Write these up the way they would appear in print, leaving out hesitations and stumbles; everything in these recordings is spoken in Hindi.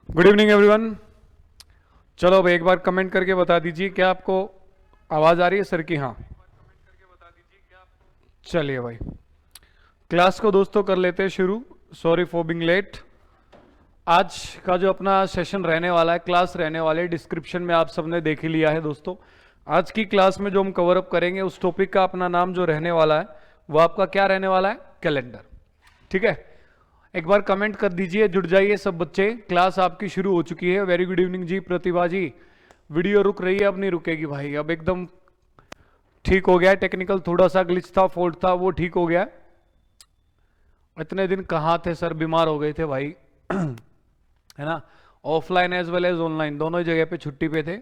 Good evening everyone. चलो अब एक बार कमेंट करके बता दीजिए क्या आपको आवाज़ आ रही है सर की? हाँ, चलिए भाई, क्लास को दोस्तों कर लेते हैं शुरू। Sorry for being late. आज का जो अपना सेशन रहने वाला है, क्लास रहने वाले, डिस्क्रिप्शन में आप सबने देख ही लिया है दोस्तों। आज की क्लास में जो हम कवर अप करेंगे उस टॉपिक का अपना नाम जो रहने वाला है वो आपका क्या रहने वाला है? कैलेंडर। ठीक है, एक बार कमेंट कर दीजिए, जुड़ जाइए सब बच्चे। क्लास आपकी शुरू हो चुकी है। वेरी गुड इवनिंग जी प्रतिभा जी। वीडियो रुक रही है, अब नहीं रुकेगी भाई, अब एकदम ठीक हो गया। टेक्निकल थोड़ा सा ग्लिच था, फॉल्ट था, वो ठीक हो गया। इतने दिन कहाँ थे सर, बीमार हो गए थे भाई है ना। Offline as well as online दोनों ही जगह पे छुट्टी पे थे,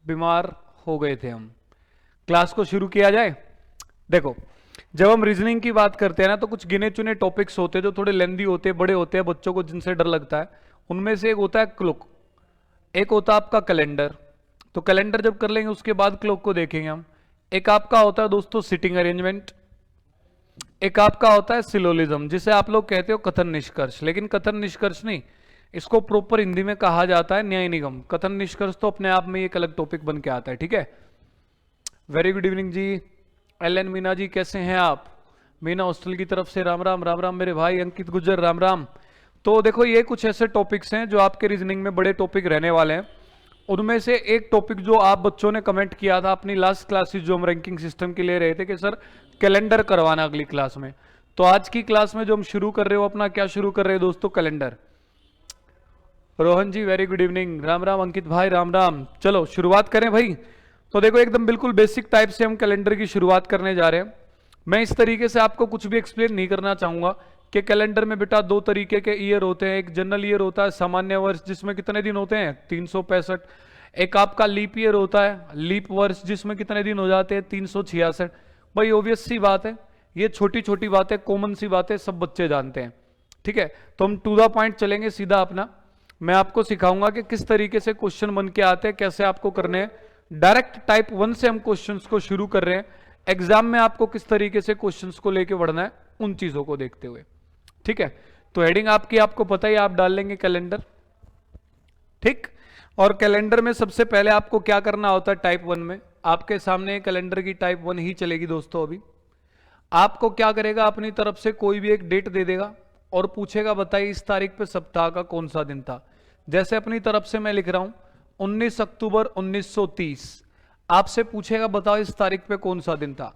बीमार हो गए थे हम। क्लास को शुरू किया जाए। देखो, जब हम रीजनिंग की बात करते हैं ना तो कुछ गिने चुने टॉपिक्स होते हैं जो थोड़े लेंदी होते हैं, बड़े होते हैं, बच्चों को जिनसे डर लगता है। उनमें से एक होता है क्लॉक, एक होता है आपका कैलेंडर। तो कैलेंडर जब कर लेंगे उसके बाद क्लॉक को देखेंगे हम। एक आपका होता है दोस्तों सिटिंग अरेंजमेंट, एक आपका होता है सिलोलिज्म, जिसे आप लोग कहते हो कथन निष्कर्ष। लेकिन कथन निष्कर्ष नहीं, इसको प्रॉपर हिंदी में कहा जाता है न्याय निगम। कथन निष्कर्ष तो अपने आप में एक अलग टॉपिक बन के आता है। ठीक है, वेरी गुड इवनिंग जी। एल एन मीना जी कैसे हैं आप? मीना हॉस्टल की तरफ से राम राम राम राम मेरे भाई। अंकित गुज्जर राम राम। तो देखो, ये कुछ ऐसे टॉपिक्स हैं जो आपके रीजनिंग में बड़े टॉपिक रहने वाले हैं। उनमें से एक टॉपिक जो आप बच्चों ने कमेंट किया था अपनी लास्ट क्लासेस जो हम रैंकिंग सिस्टम के ले रहे थे कि सर कैलेंडर करवाना अगली क्लास में। तो आज की क्लास में जो हम शुरू कर रहे हो अपना, क्या शुरू कर रहे हैं दोस्तों? Calendar. Rohan ji very good evening, Ram Ram. Ankit भाई राम राम। चलो शुरुआत करें भाई। तो देखो, एकदम बिल्कुल बेसिक टाइप से हम कैलेंडर की शुरुआत करने जा रहे हैं। मैं इस तरीके से आपको कुछ भी एक्सप्लेन नहीं करना चाहूंगा कि कैलेंडर में बेटा दो तरीके के ईयर होते हैं। एक जनरल ईयर होता है, सामान्य वर्ष, जिसमें कितने दिन होते हैं? 365। एक आपका लीप ईयर होता है, लीप वर्ष, जिसमें कितने दिन हो जाते हैं? 366। भाई ऑब्वियस सी बात है, ये छोटी छोटी बातें, कॉमन सी बातें सब बच्चे जानते हैं। ठीक है, तो हम टू द पॉइंट चलेंगे सीधा अपना। मैं आपको सिखाऊंगा कि किस तरीके से क्वेश्चन बन के आते हैं, कैसे आपको करने हैं। डायरेक्ट टाइप 1 से हम क्वेश्चंस को शुरू कर रहे हैं। एग्जाम में आपको किस तरीके से क्वेश्चंस को लेके बढ़ना है, उन चीजों को देखते हुए। ठीक है, तो हेडिंग आपकी आपको पता ही, आप डाल लेंगे कैलेंडर। ठीक, और कैलेंडर में सबसे पहले आपको क्या करना होता है? टाइप 1 में आपके सामने कैलेंडर की टाइप 1 ही चलेगी दोस्तों। अभी आपको क्या करेगा, अपनी तरफ से कोई भी एक डेट दे देगा और पूछेगा बताइए इस तारीख पे सप्ताह का कौन सा दिन था। जैसे अपनी तरफ से मैं लिख रहा हूं 19 अक्टूबर 1930। आपसे पूछेगा बताओ इस तारीख पे कौन सा दिन था।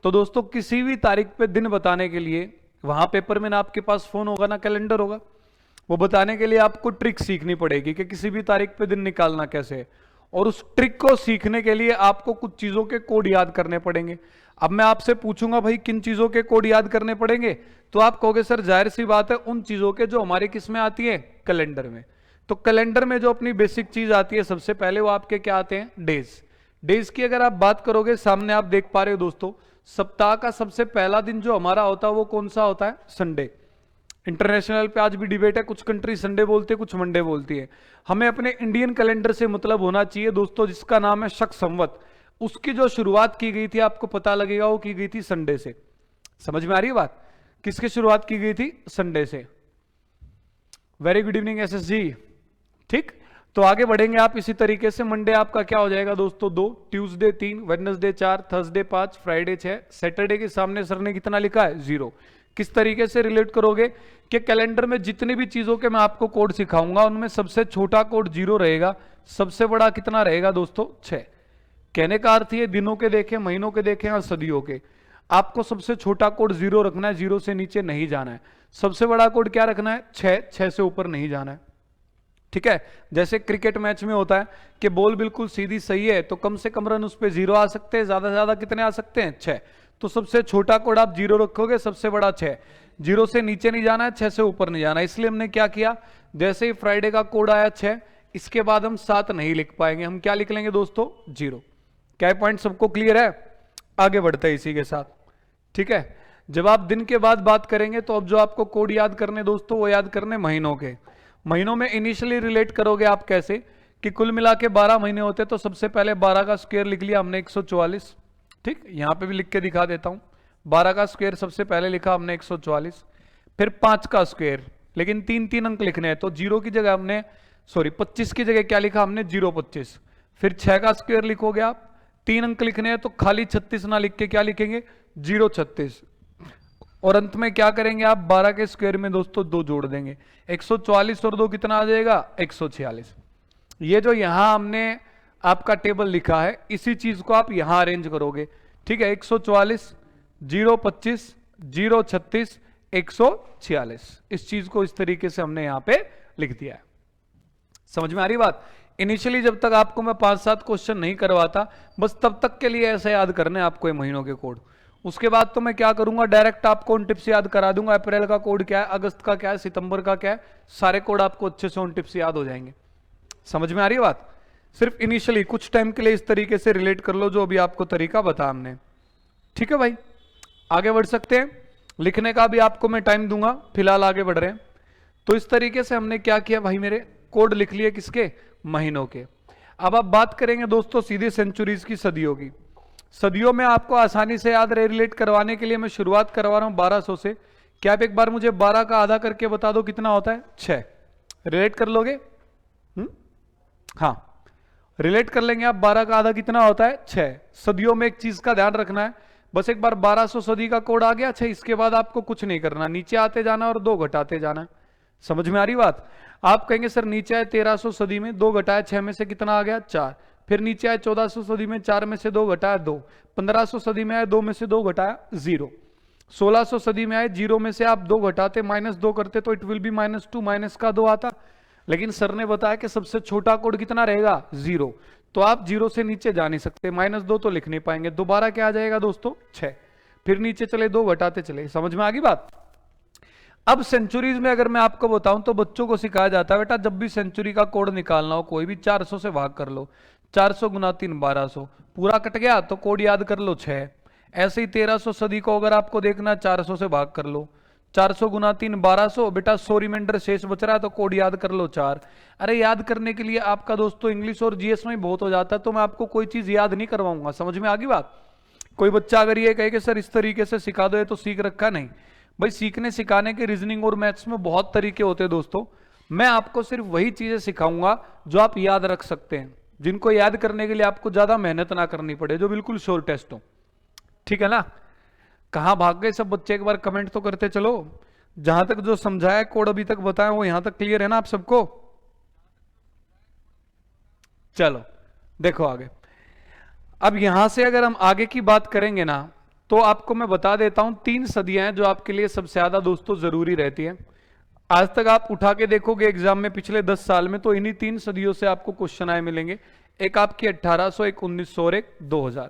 तो दोस्तों, किसी भी तारीख पे दिन बताने के लिए वहां पेपर में ना आपके पास फोन होगा ना कैलेंडर होगा। वो बताने के लिए आपको ट्रिक सीखनी पड़ेगी कि किसी भी तारीख पे दिन निकालना कैसे है। और उस ट्रिक को सीखने के लिए आपको कुछ चीजों के कोड याद करने पड़ेंगे। अब मैं आपसे पूछूंगा भाई किन चीजों के कोड याद करने पड़ेंगे, तो आप कहोगे सर जाहिर सी बात है उन चीजों के जो हमारे किस में आती है? कैलेंडर में। तो कैलेंडर में जो अपनी बेसिक चीज आती है सबसे पहले, वो आपके क्या आते हैं? डेज। डेज की अगर आप बात करोगे, सामने आप देख पा रहे हो दोस्तों, सप्ताह का सबसे पहला दिन जो हमारा होता है वो कौन सा होता है? संडे। इंटरनेशनल पे आज भी डिबेट है, कुछ कंट्री संडे बोलती है, कुछ मंडे बोलती है। हमें अपने इंडियन कैलेंडर से मतलब होना चाहिए दोस्तों, जिसका नाम है शक संवत। उसकी जो शुरुआत की गई थी आपको पता लगेगा वो की गई थी संडे से। समझ में आ रही है बात? किसकी शुरुआत की गई थी? संडे से। Very good evening S S G. ठीक, तो आगे बढ़ेंगे आप इसी तरीके से। मंडे आपका क्या हो जाएगा दोस्तों? 2, Tuesday 3, Wednesday 4, Thursday 5, Friday 6। Saturday के सामने सर ने कितना लिखा है? 0। किस तरीके से रिलेट करोगे कि कैलेंडर में जितनी भी चीजों के मैं आपको कोड सिखाऊंगा उनमें सबसे छोटा कोड 0 रहेगा, सबसे बड़ा कितना रहेगा दोस्तों? 6। कहने का अर्थ ये, दिनों के देखें, महीनों के देखें और सदियों के, आपको सबसे छोटा कोड 0 रखना है, 0 से नीचे नहीं जाना है। सबसे बड़ा कोड क्या रखना है? 6, 6 से ऊपर नहीं जाना है। ठीक है, जैसे क्रिकेट मैच में होता है कि बॉल बिल्कुल सीधी सही है तो कम से कम रन उस पर 0 आ सकते हैं, ज्यादा से ज्यादा कितने आ सकते हैं? 6। तो सबसे छोटा कोड आप 0 रखोगे, सबसे बड़ा 6। 0 से नीचे नहीं जाना है, 6 से ऊपर नहीं जाना है। इसलिए हमने क्या किया, जैसे ही फ्राइडे का कोड आया 6, इसके बाद हम 7 नहीं लिख पाएंगे, हम क्या लिख लेंगे दोस्तों? 0। क्या पॉइंट सबको क्लियर है? आगे बढ़ते हैं इसी के साथ। ठीक है, जब आप दिन के बाद बात करेंगे तो अब जो आपको कोड याद करने दोस्तों, वो याद करने महीनों के। महीनों में इनिशियली रिलेट करोगे आप कैसे कि कुल मिला के 12 महीने होते, तो सबसे पहले 12 का स्क्वायर लिख लिया हमने 144। ठीक, यहां पे भी लिख के दिखा देता हूं। 12 का स्क्वायर सबसे पहले लिखा हमने 144। फिर 5 का स्क्वायर, लेकिन 3 3 अंक लिखने हैं तो 0 की जगह हमने सॉरी 25 की जगह क्या लिखा हमने 025, फिर 6 का स्क्वायर लिखोगे आप, 3 अंक लिखने हैं तो खाली 36 ना लिख के क्या लिखेंगे 036, और अंत में क्या करेंगे आप 12 के स्क्वायर में दोस्तों 2 जोड़ देंगे, 144 और 2 कितना आ जाएगा 146। ये जो यहां हमने आपका टेबल लिखा है इसी चीज को आप यहां अरेंज करोगे, ठीक है, 144, 025, 036, 146, इस चीज को इस तरीके से हमने यहां पे लिख दिया है। समझ में आ रही बात? इनिशियली जब तक आपको मैं 5-7 क्वेश्चन नहीं करवाता, बस तब तक के लिए ऐसे याद करने आपको ये महीनों के कोड। उसके बाद तो मैं क्या करूंगा, डायरेक्ट आपको उन टिप्स याद करा दूंगा, अप्रैल का कोड क्या है, अगस्त का क्या है, सितंबर का क्या है, सारे कोड आपको अच्छे से उन टिप्स याद हो जाएंगे। समझ में आ रही है बात? सिर्फ इनिशियली कुछ टाइम के लिए इस तरीके से रिलेट कर लो जो अभी आपको तरीका बताया हमने। ठीक है भाई, आगे बढ़ सकते हैं। लिखने का भी आपको मैं टाइम दूंगा, फिलहाल आगे बढ़ रहे हैं। तो इस तरीके से हमने क्या किया भाई, मेरे कोड लिख लिए किसके, महीनों के। अब आप बात करेंगे दोस्तों सीधे सेंचुरीज की, सदियों की। सदियों में आपको आसानी से याद रिलेट करवाने के लिए मैं शुरुआत करवा रहा हूं 1200 से। क्या आप एक बार मुझे 12 का आधा करके बता दो कितना होता है, 6। रिलेट कर लोगे? हाँ, रिलेट कर लेंगे आप। 12 का आधा कितना होता है, 6। सदियों में एक चीज का ध्यान रखना है, बस एक बार 1200 सदी का कोड आ गया 6, इसके बाद आपको कुछ नहीं करना, नीचे आते जाना और 2 घटाते जाना। समझ में आ रही बात? आप कहेंगे सर नीचे आए 1300 सदी में 2 घटाया 6 में से कितना आ गया 4, फिर नीचे आए 1400 सदी में 4 में से 2 घटाया 2, 1500 सदी में आए 2 में से 2 घटाया 0, 1600 सदी में आए 0 में से आप 2 घटाते -2 करते तो इट विल बी -2, माइनस का 2 आता। लेकिन सर ने बताया कि सबसे छोटा कोड कितना रहेगा 0, तो आप 0 से नीचे जा नहीं सकते, -2 तो लिख नहीं पाएंगे। दोबारा क्या आ जाएगा दोस्तों 6, फिर नीचे चले 2 घटाते चले। समझ में आ गई बात? अब सेंचुरीज में अगर मैं आपको बताऊं तो बच्चों को सिखाया जाता है बेटा जब भी सेंचुरी का कोड निकालना हो कोई भी 400 से भाग कर लो, 400 गुना 3 1200, पूरा कट गया तो कोड याद कर लो 6। ऐसे ही 1300 सदी को अगर आपको देखना 400 से भाग कर लो, 400 गुना 3 1200, बेटा 100 रिमाइंडर शेष बच रहा है तो कोड याद कर लो 4। अरे याद करने के लिए आपका दोस्तों इंग्लिश और जीएस में बहुत हो जाता है, तो मैं आपको कोई चीज याद नहीं करवाऊंगा। समझ में आ गई बात? कोई बच्चा अगर ये कहे कि सर इस तरीके से सिखा दो, ये तो सीख रखा नहीं भाई। सीखने सिखाने के रीजनिंग और मैथ्स में बहुत तरीके होते हैं दोस्तों। मैं आपको सिर्फ वही चीजें सिखाऊंगा जो आप याद रख सकते हैं, जिनको याद करने के लिए आपको ज्यादा मेहनत ना करनी पड़े, जो बिल्कुल श्योर टेस्ट हो। ठीक है ना? कहां भाग गए सब बच्चे, एक बार कमेंट तो करते चलो। जहां तक जो समझाया कोड अभी तक बताया वो यहां तक क्लियर है ना आप सबको? चलो देखो आगे। अब यहां से अगर हम आगे की बात करेंगे ना, तो आपको मैं बता देता हूं 3 सदियां हैं जो आपके लिए सबसे ज्यादा दोस्तों जरूरी रहती हैं। आज तक आप उठा के देखोगे एग्जाम में पिछले 10 साल में, तो इन्हीं 3 सदियों से आपको क्वेश्चन आए मिलेंगे। एक आपकी 1800, एक 1900 और एक 2000।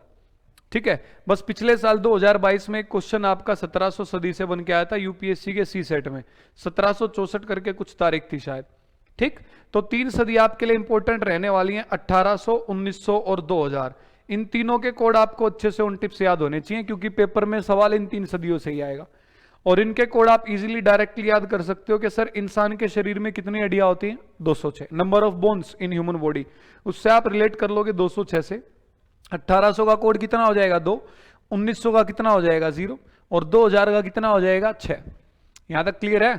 ठीक है, बस पिछले साल 2022 में एक क्वेश्चन आपका 1700 सदी से बन के आया था यूपीएससी के सी सेट में, 1764 करके कुछ तारीख थी शायद। ठीक, तो 3 सदी आपके लिए इंपॉर्टेंट रहने वाली हैं, 1800, 1900 और 2000। इन तीनों के कोड आपको अच्छे से उन टिप्स याद होने चाहिए, क्योंकि पेपर में सवाल इन 3 सदियों से ही आएगा। और इनके कोड आप इजीली डायरेक्टली याद कर सकते हो कि सर इंसान के शरीर में कितनी हड्डियां होती हैं, 206, number of bones in human body, उससे आप रिलेट कर लोगे 206 से। 1800 का कोड कितना हो जाएगा 2, 1900 का कितना हो जाएगा 0, और 2000 का कितना हो जाएगा 6। यहां तक क्लियर है?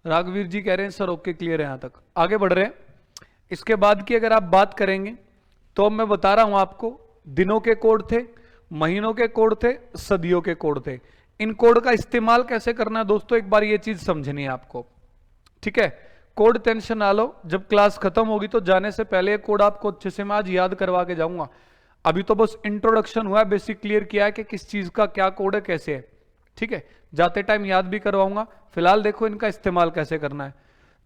राघवीर जी कह रहे हैं सर ओके क्लियर है, यहां तक। आगे बढ़ रहे हैं। इसके बाद की अगर आप बात करेंगे तो मैं बता रहा हूं आपको, दिनों के कोड थे, महीनों के कोड थे, सदियों के कोड थे। इन कोड का इस्तेमाल कैसे करना है दोस्तों, एक बार ये चीज समझनी है आपको। ठीक है, कोड टेंशन ना लो, जब क्लास खत्म होगी तो जाने से पहले कोड आपको अच्छे से मैं आज याद करवा के जाऊंगा। अभी तो बस इंट्रोडक्शन हुआ है, बेसिक क्लियर किया है कि किस चीज का क्या कोड है, कैसे है। ठीक है, जाते टाइम याद भी करवाऊंगा। फिलहाल देखो इनका इस्तेमाल कैसे करना है।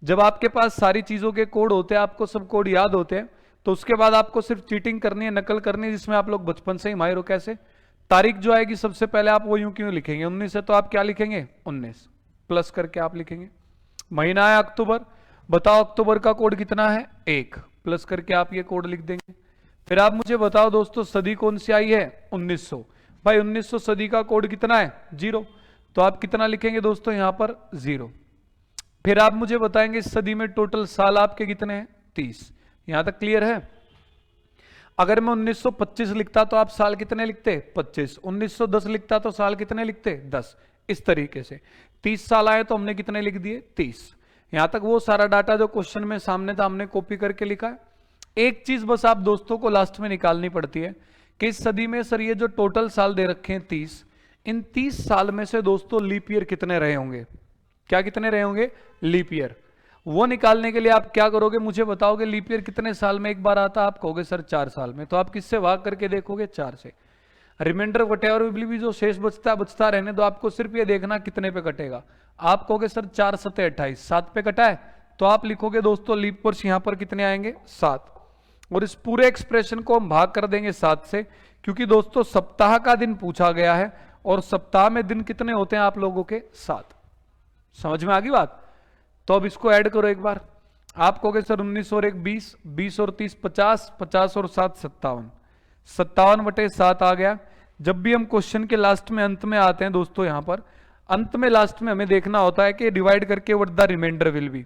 जब आपके पास सारी चीजों के कोड होते हैं, आपको सब कोड याद होते हैं, तो उसके बाद आपको सिर्फ चीटिंग करनी है, नकल करनी है, जिसमें आप लोग बचपन से ही माहिर हो। कैसे? तारीख जो आएगी सबसे पहले आप वो यूं क्यों लिखेंगे, 19 है तो आप क्या लिखेंगे 19 प्लस करके आप लिखेंगे। महीना है अक्टूबर, बताओ अक्टूबर का कोड कितना है 1, प्लस करके आप ये कोड लिख देंगे। फिर आप मुझे बताओ दोस्तों सदी कौन सी आई है 1900, भाई 1900 सदी का कोड कितना है 0, तो आप कितना लिखेंगे दोस्तों यहां पर 0। फिर आप मुझे बताएंगे इस सदी में टोटल साल आपके कितने हैं 30। यहां तक क्लियर है? अगर मैं 1925 लिखता तो आप साल कितने लिखते 25, 1910 लिखता तो साल कितने लिखते 10। इस तरीके से 30 साल आए तो हमने कितने लिख दिए 30। यहां तक वो सारा डाटा जो क्वेश्चन में सामने था हमने कॉपी करके लिखा है। एक चीज बस आप दोस्तों को लास्ट में निकालनी पड़ती है कि इस सदी में सर ये जो टोटल साल दे रखे हैं 30, इन 30 साल में से दोस्तों लीप ईयर कितने रहे होंगे? क्या कितने रहे होंगे? Leap year. वो निकालने के लिए आप क्या करोगे, मुझे बताओगे लीप ईयर कितने साल में एक बार आता? आप कहोगे सर 4 साल में। तो आप किससे भाग करके देखोगे? 4 से। रिमाइंडर वटेवर भी जो शेष बचता रहने दो, आपको सिर्फ ये देखना कितने पे कटेगा। आप कहोगे सर 4 सत्ते 28, 7 पे कटा है, तो आप लिखोगे दोस्तों लीप वर्ष यहां पर कितने आएंगे? 7। और इस पूरे एक्सप्रेशन को हम भाग कर देंगे 7 से, क्योंकि दोस्तों सप्ताह का दिन पूछा गया है और सप्ताह में दिन कितने होते हैं आप लोगों के? 7। समझ में आ गई बात? तो अब इसको ऐड करो एक बार। आप कहोगे सर 19 और 1 20, 20 और 30 50, 50 और 7 57, 57/7 आ गया। जब भी हम क्वेश्चन के लास्ट में अंत में आते हैं दोस्तों, यहां पर अंत में लास्ट में हमें देखना होता है कि डिवाइड करके what the remainder will be,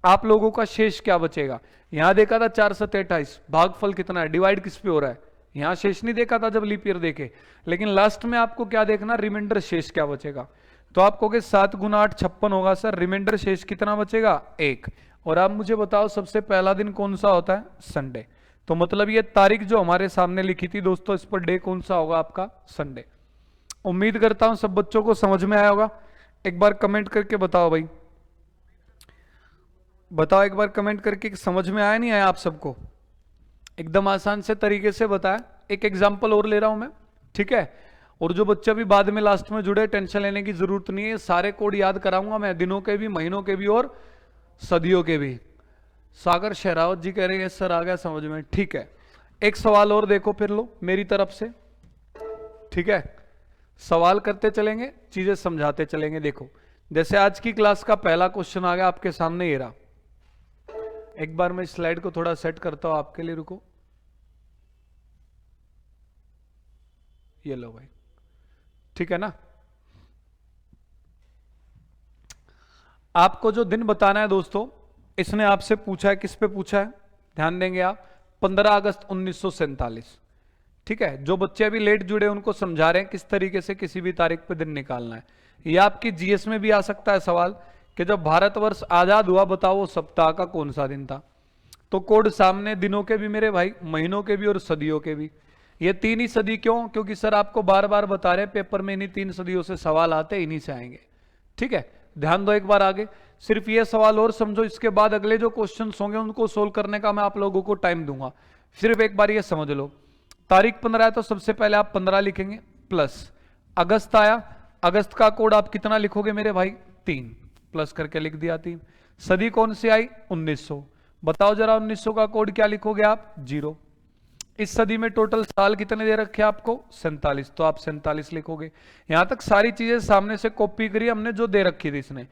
आप लोगों का शेष क्या बचेगा। यहां देखा था 4 7 28, भागफल कितना है, डिवाइड किस पे हो रहा है, यहां शेष नहीं देखा था जब लीप ईयर देखे। लेकिन लास्ट में आपको क्या देखना, रिमाइंडर शेष क्या बचेगा। तो आप कहोगे 7 गुना 8 56 होगा सर, रिमाइंडर शेष कितना बचेगा? 1। और आप मुझे बताओ सबसे पहला दिन कौन सा होता है? संडे। तो मतलब ये तारीख जो हमारे सामने लिखी थी दोस्तों, इस पर डे कौन सा होगा आपका? संडे। उम्मीद करता हूं सब बच्चों को समझ में आया होगा। एक बार कमेंट करके बताओ भाई, बताओ एक बार कमेंट करके समझ में आया नहीं आया आप सबको? एकदम आसान से तरीके से बताया। एक एग्जांपल और ले रहा हूं मैं, ठीक है। और जो बच्चा भी बाद में लास्ट में जुड़े, टेंशन लेने की जरूरत नहीं है, सारे कोड याद कराऊंगा मैं, दिनों के भी, महीनों के भी और सदियों के भी। सागर शेरावत जी कह रहे हैं सर आ गया समझ में, ठीक है। एक सवाल और देखो फिर लो मेरी तरफ से, ठीक है। सवाल करते चलेंगे, चीजें समझाते चलेंगे। देखो जैसे आज की क्लास का पहला क्वेश्चन आ गया आपके सामने, ये रहा। एक बार मैं स्लाइड को थोड़ा सेट करता हूं आपके लिए, रुको। ये लो भाई, ठीक है ना। आपको जो दिन बताना है दोस्तों, इसने आपसे पूछा है, किस पे पूछा है ध्यान देंगे आप? 15 अगस्त 1947, ठीक है। जो बच्चे अभी लेट जुड़े उनको समझा रहे हैं किस तरीके से किसी भी तारीख पे दिन निकालना है। यह आपकी जीएस में भी आ सकता है सवाल कि जब भारतवर्ष आजाद हुआ बताओ वो सप्ताह का कौन सा दिन था। तो कोड सामने, दिनों के भी मेरे भाई, महीनों के भी और सदियों के भी। ये 3 ही सदी क्यों? क्योंकि सर आपको बार बार बता रहे पेपर में इन्हीं 3 सदियों से सवाल आते, इन्हीं से आएंगे, ठीक है। ध्यान दो एक बार आगे, सिर्फ ये सवाल और समझो, इसके बाद अगले जो क्वेश्चन होंगे उनको सोल्व करने का मैं आप लोगों को टाइम दूंगा। सिर्फ एक बार ये समझ लो, तारीख 15 है तो सबसे पहले आप 15 लिखेंगे, प्लस अगस्त आया, अगस्त का कोड आप कितना लिखोगे मेरे भाई? 3, प्लस करके लिख दिया 3। सदी कौन सी आई? 1900। बताओ जरा 1900 का कोड क्या लिखोगे आप? 0। इस सदी में टोटल साल कितने दे रखे आपको? 47, तो आप 47 लिखोगे। यहां तक सारी चीजें सामने से कॉपी करी हमने जो दे रखी थी। इसने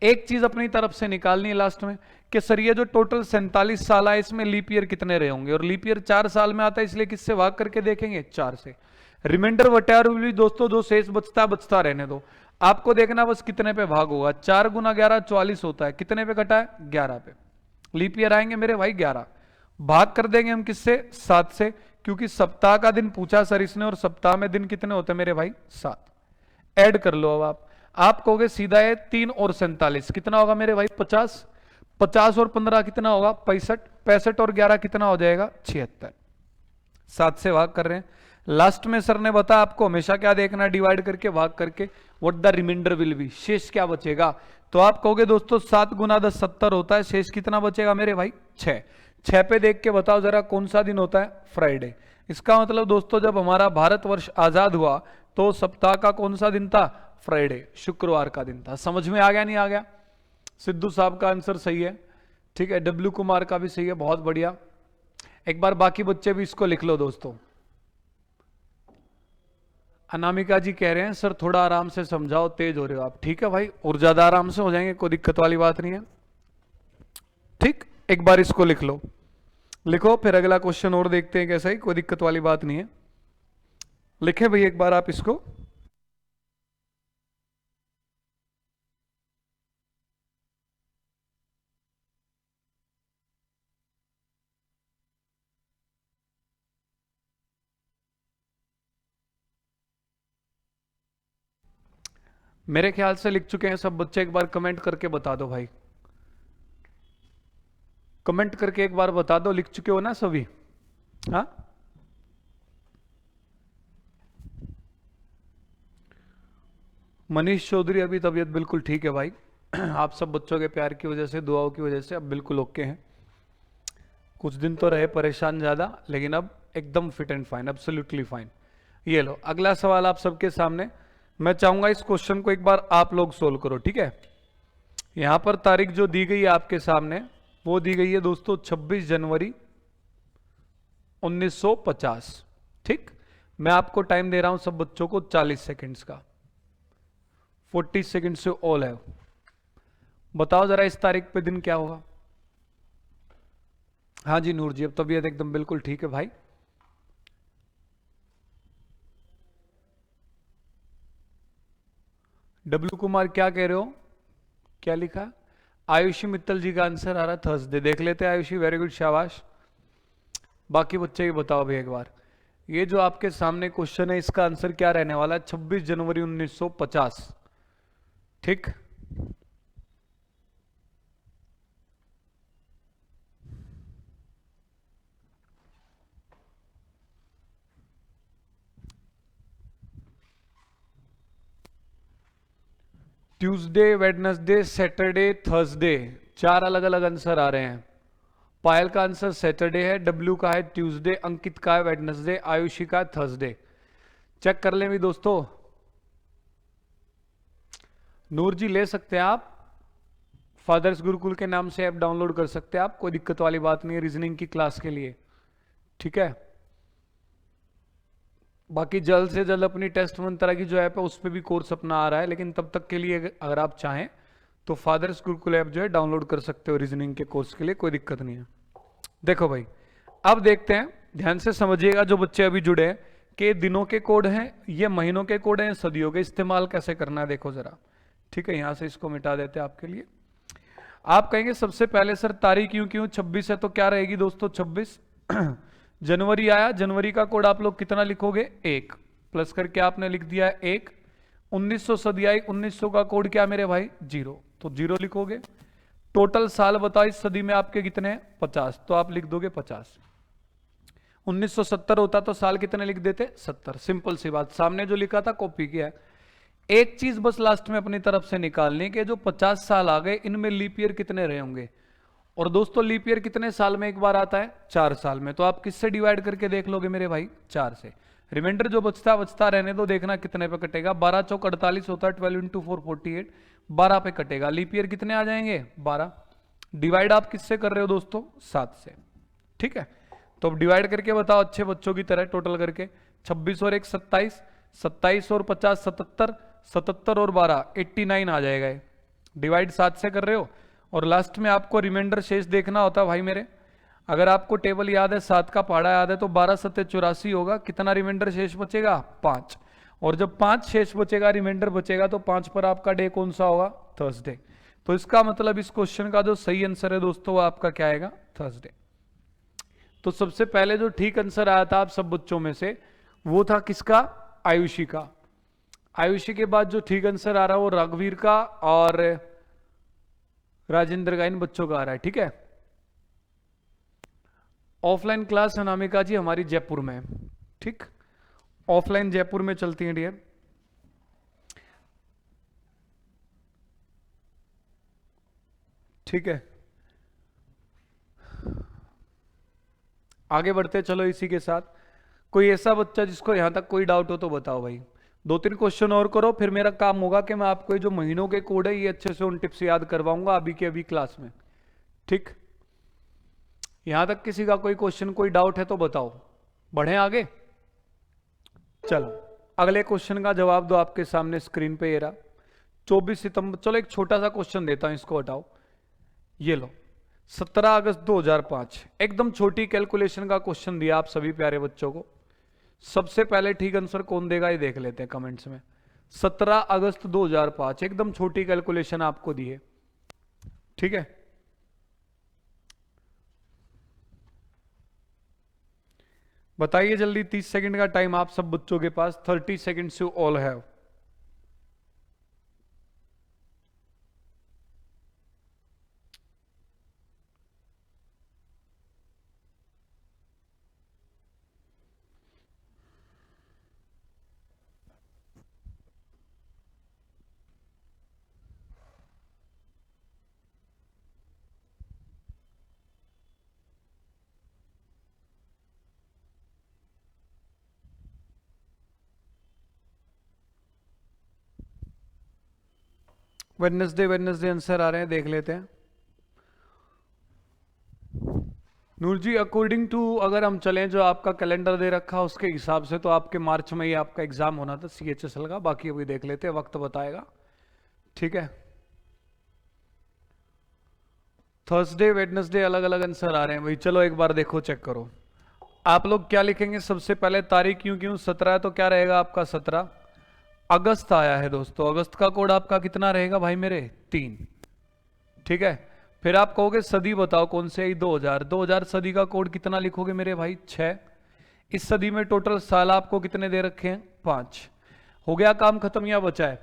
एक चीज अपनी तरफ से निकालनी है लास्ट में कि सर ये जो टोटल 47 साल है इसमें लीप ईयर कितने रहे होंगे, और लीप ईयर 4 साल में आता है, इसलिए किससे भाग करके देखेंगे? 4 से। रिमाइंडर वटेवर भी दोस्तों जो शेष बचता रहने दो, आपको देखना बस कितने पे भाग होगा। 4 गुना 11 44 होता है, कितने पे कटा है? 11 पे। लीप ईयर आएंगे मेरे भाई 11, भाग कर देंगे हम किससे? 7 से, क्योंकि सप्ताह का दिन पूछा सर इसने, और सप्ताह में दिन कितने होते हैं मेरे भाई? 7। ऐड कर लो अब आप कहोगे सीधा है 3 और 47 कितना होगा मेरे भाई? 50। 50 और 15 कितना होगा? 65। 65 और 11 कितना हो जाएगा? 76। 7 से भाग कर रहे हैं। लास्ट में सर ने बताया आपको हमेशा क्या देखना, डिवाइड करके, भाग करके, what the remainder will be, शेष क्या बचेगा। तो आप कहोगे दोस्तों 7 गुना 10 70 होता है, शेष कितना बचेगा मेरे भाई? 6। 6 पे देख के बताओ जरा कौन सा दिन होता है? फ्राइडे। इसका मतलब दोस्तों जब हमारा भारतवर्ष आजाद हुआ तो सप्ताह का कौन सा दिन था? फ्राइडे, शुक्रवार का दिन था। समझ में आ गया नहीं आ गया? सिद्धू साहब का आंसर सही है, ठीक है। डब्ल्यू कुमार का भी सही है, बहुत बढ़िया। एक बार बाकी बच्चे भी इसको लिख लो दोस्तों। अनामिका जी कह रहे हैं सर थोड़ा आराम से समझाओ, तेज हो रहे हो आप। ठीक है भाई, और ज्यादा आराम से हो जाएंगे, कोई दिक्कत वाली बात नहीं है, ठीक। एक बार इसको लिख लो, लिखो, फिर अगला क्वेश्चन और देखते हैं कैसा ही, कोई दिक्कत वाली बात नहीं है। लिखे भाई एक बार आप इसको। मेरे ख्याल से लिख चुके हैं सब बच्चे, एक बार कमेंट करके बता दो भाई। कमेंट करके एक बार बता दो, लिख चुके हो ना सभी? हाँ, मनीष चौधरी अभी तबीयत बिल्कुल ठीक है भाई। आप सब बच्चों के प्यार की वजह से, दुआओं की वजह से अब बिल्कुल ओके हैं। कुछ दिन तो रहे परेशान ज्यादा, लेकिन अब एकदम fit and fine, absolutely fine. ये लो अगला सवाल आप सबके सामने। मैं चाहूंगा इस क्वेश्चन को एक बार आप लोग सोल्व करो, ठीक है? यहां पर तारीख जो दी गई है आपके सामने, वो दी गई है दोस्तों 26 जनवरी 1950। ठीक, मैं आपको टाइम दे रहा हूं सब बच्चों को 40 सेकंड्स का। 40 सेकंड से ऑल है। बताओ जरा इस तारीख पे दिन क्या होगा? हाँ जी नूर जी, अब तबीयत एकदम बिल्कुल ठीक है भाई। डब्ल्यू कुमार क्या कह रहे हो? क्या लिखा? आयुषी मित्तल जी का आंसर आ रहा है थर्सडे। देख लेते हैं आयुषी, वेरी गुड, शाबाश। बाकी बच्चे भी बताओ भाई एक बार। ये जो आपके सामने क्वेश्चन है इसका आंसर क्या रहने वाला है? 26 जनवरी 1950। ठीक, ट्यूसडे, वेडनेसडे, सैटरडे, थर्सडे, चार अलग अलग आंसर आ रहे हैं। पायल का आंसर सैटरडे है, डब्ल्यू का है ट्यूसडे, अंकित का है वेडनेसडे, आयुषी का है थर्सडे। चेक कर लें भी दोस्तों। नूर जी ले सकते हैं आप, फादर्स गुरुकुल के नाम से ऐप डाउनलोड कर सकते हैं आप, कोई दिक्कत वाली बात नहीं है रीजनिंग की क्लास के लिए। ठीक है, बाकी जल्द से जल्द अपनी टेस्ट मंत्रा की जो ऐप है उस पर भी कोर्स अपना आ रहा है, लेकिन तब तक के लिए अगर आप चाहें तो फादर्स गुरुकुल ऐप जो है डाउनलोड कर सकते हो रीजनिंग के कोर्स के लिए, कोई दिक्कत नहीं है। देखो भाई, अब देखते हैं, ध्यान से समझिएगा जो बच्चे अभी जुड़े हैं, कि दिनों के कोड हैं, ये महीनों के कोड हैं, सदियों के, इस्तेमाल कैसे करना है देखो जरा। ठीक है, यहां से इसको मिटा देते हैं आपके लिए। आप कहेंगे सबसे पहले सर तारीख यूं क्यों 26 है, तो क्या रहेगी दोस्तों 26। जनवरी आया, जनवरी का कोड आप लोग कितना लिखोगे? 1 प्लस करके आपने लिख दिया है 1। 1900 सदी आई, 1900 का कोड क्या मेरे भाई? 0, तो 0 लिखोगे। टोटल साल बताओ इस सदी में आपके कितने हैं? 50, तो आप लिख दोगे 50। 1970 होता तो साल कितने लिख देते? 70। सिंपल सी बात, सामने जो लिखा था कॉपी किया है। एक चीज बस लास्ट में अपनी तरफ से निकालनी कि जो 50 साल आ गए इनमें लीप ईयर कितने रहे होंगे। और दोस्तों लीप ईयर कितने साल में एक बार आता है? 4 साल में। तो आप किससे डिवाइड करके देख लोगे मेरे भाई? 4 से। रिमाइंडर जो बचता बचता रहने दो, देखना कितने पे कटेगा। 12 चौक 48 होता है, 12 इंटू 4 48, 12 पे कटेगा। लीप ईयर कितने आ जाएंगे? 12। डिवाइड आप किससे कर रहे हो दोस्तों? 7 से। ठीक है, तो अब डिवाइड करके बताओ अच्छे बच्चों की तरह, टोटल करके 26 और 1 27, 27 और 50 77, 77 और 12 89 आ जाएगा ये। डिवाइड 7 से कर रहे हो, और लास्ट में आपको रिमाइंडर शेष देखना होता है भाई मेरे। अगर आपको टेबल याद है, 7 का पहाड़ा याद है, तो 12 सत्ते 84 होगा। कितना रिमाइंडर शेष बचेगा? 5। और जब 5 शेष बचेगा, रिमाइंडर बचेगा, तो 5 पर आपका डे कौन सा होगा? थर्सडे। तो इसका मतलब इस क्वेश्चन का जो सही आंसर है दोस्तों वो आपका क्या आएगा? थर्सडे। तो सबसे पहले जो ठीक आंसर आया था आप सब बच्चों में से, वो था किसका? आयुषी का। आयुषी के बाद जो ठीक आंसर आ रहा है वो रघुवीर का और राजेंद्र का, इन बच्चों का आ रहा है। ठीक है, ऑफलाइन क्लास अनामिका जी हमारी जयपुर में। ठीक, ऑफलाइन जयपुर में चलती है डियर। ठीक है, आगे बढ़ते चलो इसी के साथ। कोई ऐसा बच्चा जिसको यहां तक कोई डाउट हो तो बताओ भाई। 2-3 क्वेश्चन और करो, फिर मेरा काम होगा कि मैं आपको जो महीनों के कोड है ये अच्छे से उन टिप्स याद करवाऊंगा अभी के अभी क्लास में। ठीक, यहां तक किसी का कोई क्वेश्चन कोई डाउट है तो बताओ, बढ़े आगे। चलो अगले क्वेश्चन का जवाब दो, आपके सामने स्क्रीन पे ये रहा। 24 सितंबर, चलो एक छोटा सा क्वेश्चन देता हूं, इसको हटाओ। ये लो, 17 अगस्त 2005, एकदम छोटी कैलकुलेशन का क्वेश्चन दिया आप सभी प्यारे बच्चों को। सबसे पहले ठीक आंसर कौन देगा ये देख लेते हैं कमेंट्स में। 17 अगस्त 2005, एकदम छोटी कैलकुलेशन आपको दी है। ठीक है, बताइए जल्दी, 30 सेकंड का टाइम आप सब बच्चों के पास। 30 second you all have. Wednesday Wednesday answer आ रहे हैं, देख लेते हैं। नूर जी, अकॉर्डिंग टू अगर हम चलें जो आपका कैलेंडर दे रखा उसके हिसाब से तो आपके मार्च में ही आपका एग्जाम होना था CHSL का, बाकी अभी देख लेते हैं, वक्त बताएगा। ठीक है, थर्सडे वेडनेसडे अलग अलग आंसर आ रहे हैं भाई। चलो एक बार देखो, चेक करो आप लोग क्या लिखेंगे। सबसे पहले तारीख क्यों क्यों 17 है तो क्या रहेगा आपका 17 अगस्त आया है दोस्तों। अगस्त का कोड आपका कितना रहेगा भाई मेरे 3। ठीक है, फिर आप कहोगे सदी बताओ कौन से आई 2000। 2000 सदी का कोड कितना लिखोगे मेरे भाई 6। इस सदी में टोटल साल आपको कितने दे रखे हैं 5। हो गया काम खत्म या बचा है?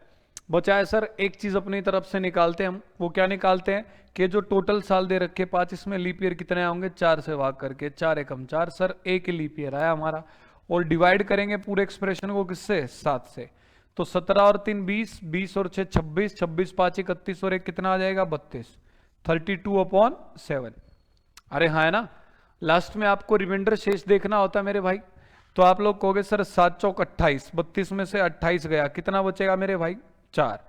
बचा है सर। एक चीज अपनी तरफ से निकालते हैं हम, वो क्या निकालते हैं कि जो टोटल साल दे रखे 5, इसमें लीप ईयर कितने होंगे 4 से भाग करके, 4 एकम 4 सर, एक लीप ईयर आया हमारा। और डिवाइड करेंगे पूरे एक्सप्रेशन को किससे 7 से। तो 17 और 3 20, 20 और 6 26, 26 5 31 और 1 कितना आ जाएगा 32, 32/7। अरे हाँ है ना। लास्ट में आपको रिमाइंडर शेष देखना होता है मेरे भाई। तो आप लोग कहोगे सर 7 चौक 28, 32 में से 28 गया, कितना बचेगा मेरे भाई 4।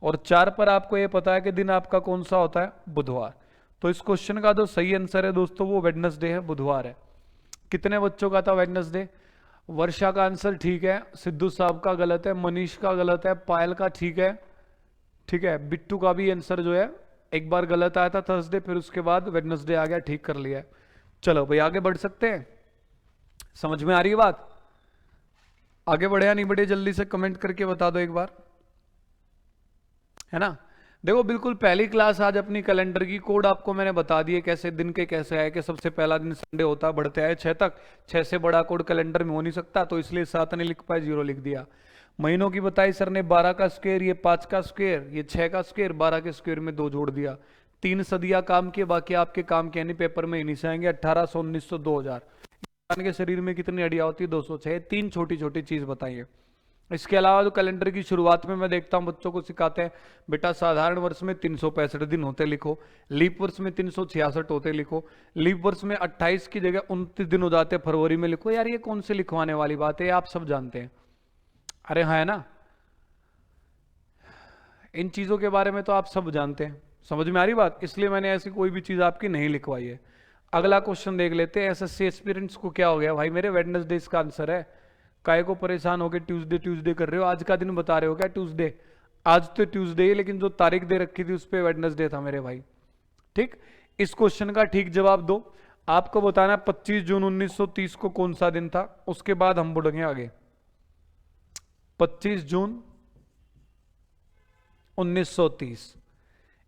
और 4 पर आपको ये पता है कि दिन आपका कौन सा होता है बुधवार। तो इस क्वेश्चन का जो सही आंसर है दोस्तों वो वेडनेसडे है, बुधवार है। कितने बच्चों का था वेडनेसडे? वर्षा का आंसर ठीक है, सिद्धू साहब का गलत है, मनीष का गलत है, पायल का ठीक है। ठीक है, बिट्टू का भी आंसर जो है एक बार गलत आया था थर्सडे, फिर उसके बाद वेडनेसडे आ गया, ठीक कर लिया है। चलो भाई आगे बढ़ सकते हैं, समझ में आ रही है बात? आगे बढ़े या नहीं बढ़े जल्दी से कमेंट करके बता दो एक बार, है ना। देखो बिल्कुल पहली क्लास आज अपनी कैलेंडर की, कोड आपको मैंने बता दिए कैसे दिन के कैसे आए, कि सबसे पहला दिन संडे होता है, बढ़ते आए 6 तक। 6 से बड़ा कोड कैलेंडर में हो नहीं सकता, तो इसलिए 7 नहीं लिख पाए, 0 लिख दिया। महीनों की बताई सर ने 12 का स्क्वायर, ये 5 का स्क्वायर, ये 6 का स्क्वायर, 12 के स्क्वायर में 2 जोड़ दिया। 3 सदियां काम किए, बाकी आपके काम के नहीं पेपर में इन्हीं से आएंगे। 1800 1900 2000। इंसान के शरीर में कितनी हड्डियां होती है 206। 3 छोटी छोटी चीज बताइए। इसके अलावा जो कैलेंडर की शुरुआत में मैं देखता हूं बच्चों को सिखाते हैं, बेटा साधारण वर्ष में 365 दिन होते लिखो, लीप वर्ष में 366 होते लिखो, लीप वर्ष में 28 की जगह 29 दिन हो जाते फरवरी में लिखो। यार ये कौन से लिखवाने वाली बात है, आप सब जानते हैं। अरे हाँ है ना, इन चीजों के बारे में तो आप सब जानते हैं। समझ में आ रही बात? इसलिए मैंने ऐसी कोई भी चीज आपकी नहीं लिखवाई है। अगला क्वेश्चन देख लेते हैं। SSC एस्पिरेंट्स को क्या हो गया भाई मेरे? वेडनेसडे इसका आंसर है। काय को परेशान हो गए ट्यूसडे ट्यूसडे कर रहे हो? आज का दिन बता रहे हो क्या ट्यूसडे? आज तो ट्यूसडे है, लेकिन जो तारीख दे रखी थी उस पर वेडनेसडे था मेरे भाई। ठीक, इस क्वेश्चन का ठीक जवाब दो। आपको बताना 25 जून 1930 को कौन सा दिन था, उसके बाद हम बढ़ेंगे आगे। 25 जून 1930।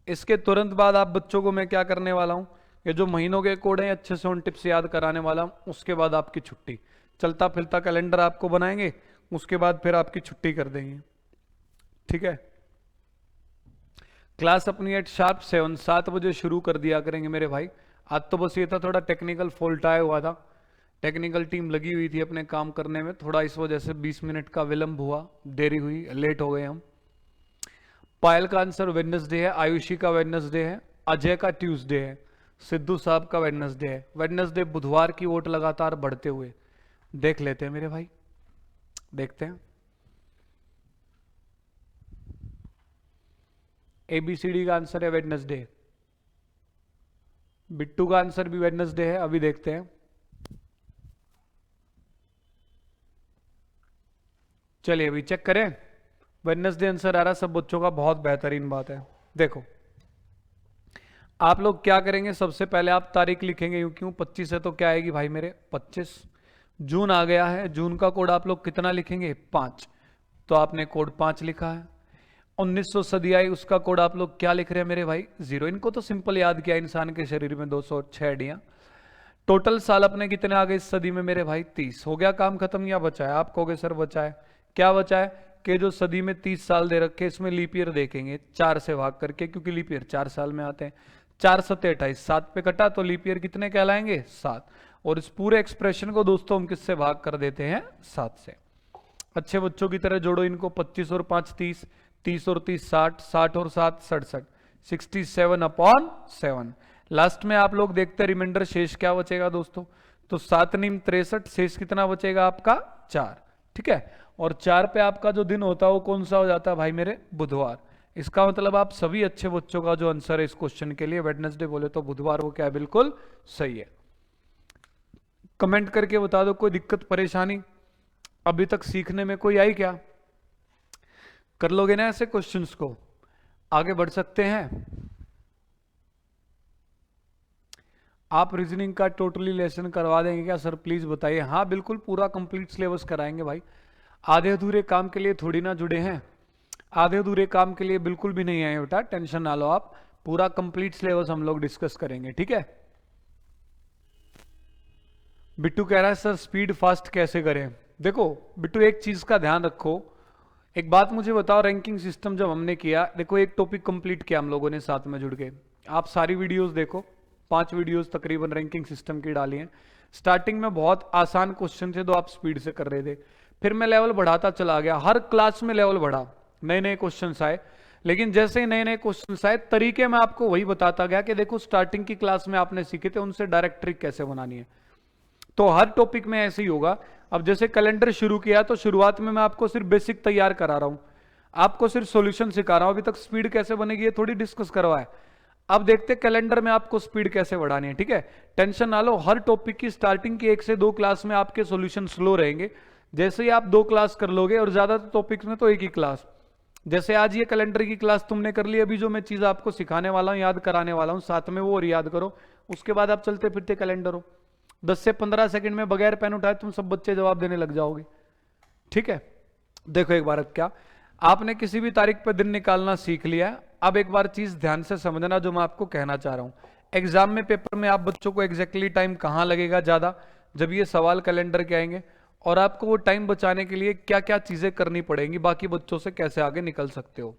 इसके तुरंत बाद आप बच्चों को मैं क्या करने वाला हूं, ये जो महीनों के कोड हैं अच्छे से उन टिप्स याद कराने वाला हूं। उसके बाद आपकी छुट्टी, चलता फिरता कैलेंडर आपको बनाएंगे, उसके बाद फिर आपकी छुट्टी कर देंगे। ठीक है, क्लास अपनी एट शार्प 7 बजे शुरू कर दिया करेंगे मेरे भाई। आज तो बस ये था थोड़ा टेक्निकल फॉल्ट आया हुआ था, टेक्निकल टीम लगी हुई थी अपने काम करने में, थोड़ा इस वजह से 20 मिनट का विलंब हुआ, देरी हुई, लेट हो गए हम। पायल का आंसर वेडनेसडे है, आयुषी का वेडनेसडे है, अजय का ट्यूसडे है, सिद्धू साहब का वेडनेसडे है। वेडनेसडे बुधवार की वोट लगातार बढ़ते हुए देख लेते हैं मेरे भाई, देखते हैं। ABCD का आंसर है वेडनेसडे, बिट्टू का आंसर भी वेडनेसडे है, अभी देखते हैं। चलिए अभी चेक करें, वेडनेसडे आंसर आ रहा सब बच्चों का, बहुत बेहतरीन बात है। देखो आप लोग क्या करेंगे, सबसे पहले आप तारीख लिखेंगे, यूं क्यों 25 है तो क्या आएगी भाई मेरे 25। जून आ गया है, जून का कोड आप लोग कितना लिखेंगे 5, तो आपने कोड 5 लिखा है। 1900 सदी आई, उसका कोड आप लोग क्या लिख रहे हैं मेरे भाई 0। इनको तो सिंपल याद किया, इंसान के शरीर में 206 हड्डियां। टोटल साल अपने कितने आ गए इस सदी में मेरे भाई 30। हो गया काम खत्म या बचा है? आप कहोगे सर बचा है। क्या बचा है कि जो सदी में 30 साल दे रखे, इसमें लीप ईयर देखेंगे 4 से भाग करके, क्योंकि लीप ईयर 4 साल में आते हैं। 4 7 28, 7 पे कटा तो लीप ईयर कितने कहलाएंगे 7। और इस पूरे एक्सप्रेशन को दोस्तों हम किससे भाग कर देते हैं 7 से। अच्छे बच्चों की तरह जोड़ो इनको, 25 और 5 30, 30 और 30 60, 60 और 7 67, 67/7। लास्ट में आप लोग देखते हैं रिमाइंडर शेष क्या बचेगा दोस्तों, तो 7 नीम 63, शेष कितना बचेगा आपका 4। ठीक है, और 4 पे आपका जो दिन होता है वो कौन सा हो जाता है भाई मेरे बुधवार। इसका मतलब आप सभी अच्छे बच्चों का जो आंसर है इस क्वेश्चन के लिए वेडनेसडे बोले तो बुधवार, वो क्या है, बिल्कुल सही है। कमेंट करके बता दो कोई दिक्कत परेशानी अभी तक सीखने में कोई आई क्या? कर लोगे ना ऐसे क्वेश्चंस को? आगे बढ़ सकते हैं। आप रीजनिंग का टोटली लेसन करवा देंगे क्या सर, प्लीज बताइए। हाँ बिल्कुल, पूरा कंप्लीट सिलेबस कराएंगे भाई। आधे अधूरे काम के लिए थोड़ी ना जुड़े हैं, आधे अधूरे काम के लिए बिल्कुल भी नहीं आए बेटा, टेंशन ना लो आप, पूरा कंप्लीट सिलेबस हम लोग डिस्कस करेंगे, ठीक है। बिट्टू कह रहा है सर स्पीड फास्ट कैसे करें? देखो बिट्टू, एक चीज का ध्यान रखो, एक बात मुझे बताओ, रैंकिंग सिस्टम जब हमने किया, देखो एक टॉपिक कंप्लीट किया हम लोगों ने साथ में जुड़ के, आप सारी वीडियोस देखो, 5 वीडियोस तकरीबन रैंकिंग सिस्टम की डाली हैं। स्टार्टिंग में बहुत आसान क्वेश्चन थे तो आप स्पीड से कर रहे थे, फिर मैं लेवल बढ़ाता चला गया, हर क्लास में लेवल बढ़ा, नए नए क्वेश्चन आए, लेकिन जैसे ही नए नए क्वेश्चन आए तरीके में आपको वही बताता गया कि देखो स्टार्टिंग की क्लास में आपने सीखे थे उनसे डायरेक्ट ट्रिक कैसे बनानी है। तो हर टॉपिक में ऐसे ही होगा। अब जैसे कैलेंडर शुरू किया तो शुरुआत में मैं आपको सिर्फ बेसिक तैयार करा रहा हूं, आपको सिर्फ सॉल्यूशन सिखा रहा हूं, अभी तक स्पीड कैसे बनेगी ये थोड़ी डिस्कस करवाए। अब देखते कैलेंडर में आपको स्पीड कैसे बढ़ानी है, ठीक है। टेंशन ना लो, हर टॉपिक की स्टार्टिंग की 1 से 2 क्लास में आपके सॉल्यूशन स्लो रहेंगे, जैसे ही आप 2 क्लास कर लोगे, और ज्यादातर टॉपिक्स में तो एक ही क्लास, जैसे आज ये कैलेंडर की क्लास तुमने कर ली, अभी जो मैं चीज आपको सिखाने वाला हूं, याद कराने वाला हूं, साथ में वो और याद करो, उसके बाद आप चलते फिरते कैलेंडर हो, 10 से 15 सेकंड में बगैर पेन उठाए तुम सब बच्चे जवाब देने लग जाओगे, ठीक है। देखो एक बार, क्या आपने किसी भी तारीख पर दिन निकालना सीख लिया है, अब एक बार चीज ध्यान से समझना जो मैं आपको कहना चाह रहा हूं। एग्जाम में पेपर में आप बच्चों को एग्जैक्टली टाइम कहां लगेगा ज्यादा, जब ये सवाल कैलेंडर के आएंगे, और आपको वो टाइम बचाने के लिए क्या क्या चीजें करनी पड़ेंगी, बाकी बच्चों से कैसे आगे निकल सकते हो।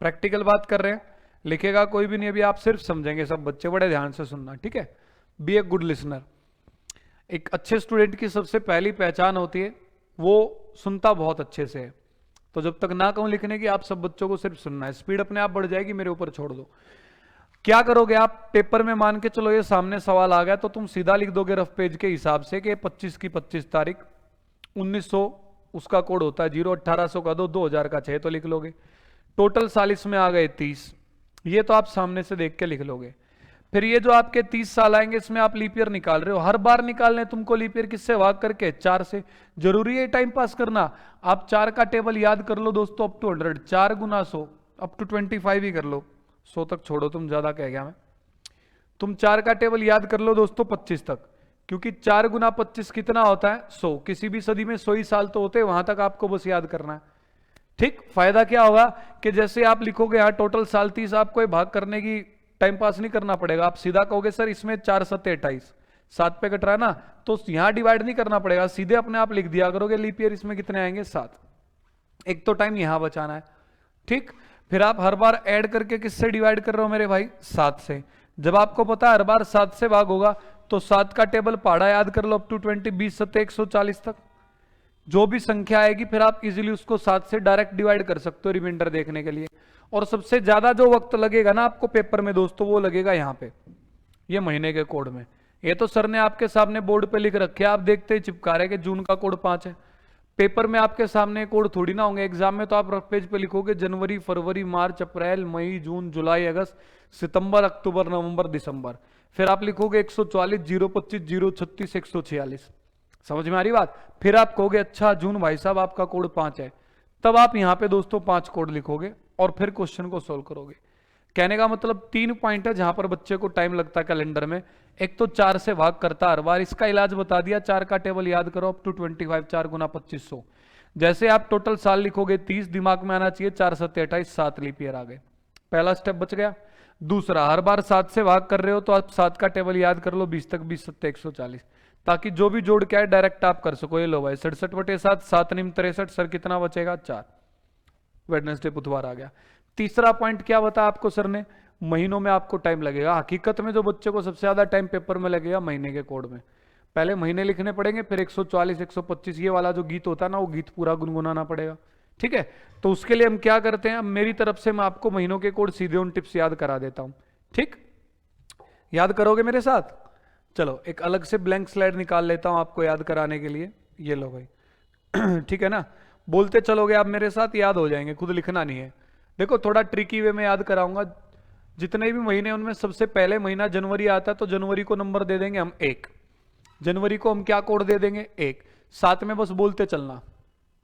प्रैक्टिकल बात कर रहे हैं, लिखेगा कोई भी नहीं अभी, आप सिर्फ समझेंगे सब बच्चे, बड़े ध्यान से सुनना, ठीक है। Be a good listener. एक अच्छे स्टूडेंट की सबसे पहली पहचान होती है वो सुनता बहुत अच्छे से है, तो जब तक ना कहूं लिखने की, आप सब बच्चों को सिर्फ सुनना है, स्पीड अपने आप बढ़ जाएगी, मेरे ऊपर छोड़ दो। क्या करोगे आप, पेपर में मान के चलो ये सामने सवाल आ गया, तो तुम सीधा लिख दोगे रफ पेज के हिसाब से कि 25 की 25 तारीख 1900 उसका कोड होता है 0, 1800 का 2, 2000 का 6, तो लिख लोगे। टोटल साल इसमें आ गए 30, ये तो आप सामने से देख के लिख लोगे। फिर ये जो आपके 30 साल आएंगे इसमें आप लीप ईयर निकाल रहे हो, हर बार निकालने तुमको लीप ईयर किससे भाग करके, 4 से। जरूरी है टाइम पास करना, आप 4 का टेबल याद कर लो दोस्तों, अप टू 100, 4 गुना 100, अप टू 25 ही कर लो, 100 तक छोड़ो, तुम ज्यादा कह गया मैं, तुम 4 का टेबल याद कर लो दोस्तों 25 तक, क्योंकि 4 गुना 25 कितना होता है, 100, किसी भी सदी में 100 ही साल तो होते हैं, वहां तक आपको बस याद करना है, ठीक। फायदा क्या होगा कि जैसे आप लिखोगे यहाँ टोटल साल 30, आपको ये भाग करने की टाइम पास नहीं करना पड़ेगा, आप सीधा कहोगे सर इसमें 4 सत्ते 28, 7 पे कट रहा है ना, तो यहां डिवाइड नहीं करना पड़ेगा, सीधे अपने आप लिख दिया करोगे लीप ईयर इसमें कितने आएंगे, 7। एक तो टाइम यहां बचाना है, ठीक। फिर आप हर बार ऐड करके किससे डिवाइड कर रहे हो मेरे भाई, 7 से। जब आपको पता है हर बार 7 से भाग होगा, तो 7 का टेबल पहाड़ा याद कर लो, अप टू 20, 20 सत्ते 140 तक, जो भी संख्या आएगी फिर आप इजीली उसको 7 से डायरेक्ट डिवाइड कर सकते हो रिमाइंडर देखने के लिए। और सबसे ज्यादा जो वक्त लगेगा ना आपको पेपर में दोस्तों, वो लगेगा यहाँ पे, ये महीने के कोड में। ये तो सर ने आपके सामने बोर्ड पे लिख रखे, आप देखते ही चिपका रहे कि जून का कोड 5 है, पेपर में आपके सामने कोड थोड़ी ना होंगे, एग्जाम में तो आप रफ पेज पे लिखोगे जनवरी, फरवरी, मार्च, अप्रैल, मई, जून, जुलाई, अगस्त, सितंबर, अक्टूबर, नवंबर, दिसंबर, फिर आप लिखोगे 140, 025, 036, 146, समझ में आ रही बात। फिर आप कहोगे अच्छा जून भाई साहब आपका कोड 5 है, तब आप यहां पे दोस्तों 5 कोड लिखोगे और फिर क्वेश्चन को सोल्व करोगे। कहने का मतलब 3 पॉइंट है जहां पर बच्चे को टाइम लगता है कैलेंडर में। एक तो 4 से भाग करता हर बार, इसका इलाज बता दिया, 4 का टेबल याद करो, अप टू 25, 4 गुना 2500। जैसे आप टोटल साल लिखोगे 30, दिमाग में आना चाहिए 4 सत्ते 28, 7 लीप ईयर आ गए, पहला स्टेप बच गया। दूसरा, हर बार 7 से भाग कर रहे हो तो आप 7 का टेबल याद कर लो 20 तक, 20 सत्ते 140, ताकि जो भी जोड़ के आए डायरेक्ट आप कर सको। ये लो भाई 67/7, 7 निम 63, सर कितना बचेगा 4, वेडनेसडे बुधवार आ गया। तीसरा पॉइंट क्या बताया आपको सर ने, महीनों में आपको टाइम लगेगा। हकीकत में जो बच्चे को सबसे ज्यादा टाइम पेपर में लगेगा महीने के कोड में, पहले महीने लिखने पड़ेंगे, फिर 140, 125 ये वाला जो गीत होता है ना, वो गीत पूरा गुनगुनाना पड़ेगा, ठीक है। तो उसके लिए हम क्या करते हैं, मेरी तरफ से मैं आपको महीनों के कोड सीधे उन टिप्स याद करा देता हूं, ठीक। याद करोगे मेरे साथ, चलो एक अलग से ब्लैंक स्लाइड निकाल लेता हूं आपको याद कराने के लिए, ये लो भाई ठीक है ना, बोलते चलोगे आप मेरे साथ, याद हो जाएंगे, खुद लिखना नहीं है। देखो थोड़ा ट्रिकी वे में याद कराऊंगा। जितने भी महीने उनमें सबसे पहले महीना जनवरी आता है, तो जनवरी को नंबर दे देंगे हम 1। जनवरी को हम क्या कोड दे देंगे 1। साथ में बस बोलते चलना,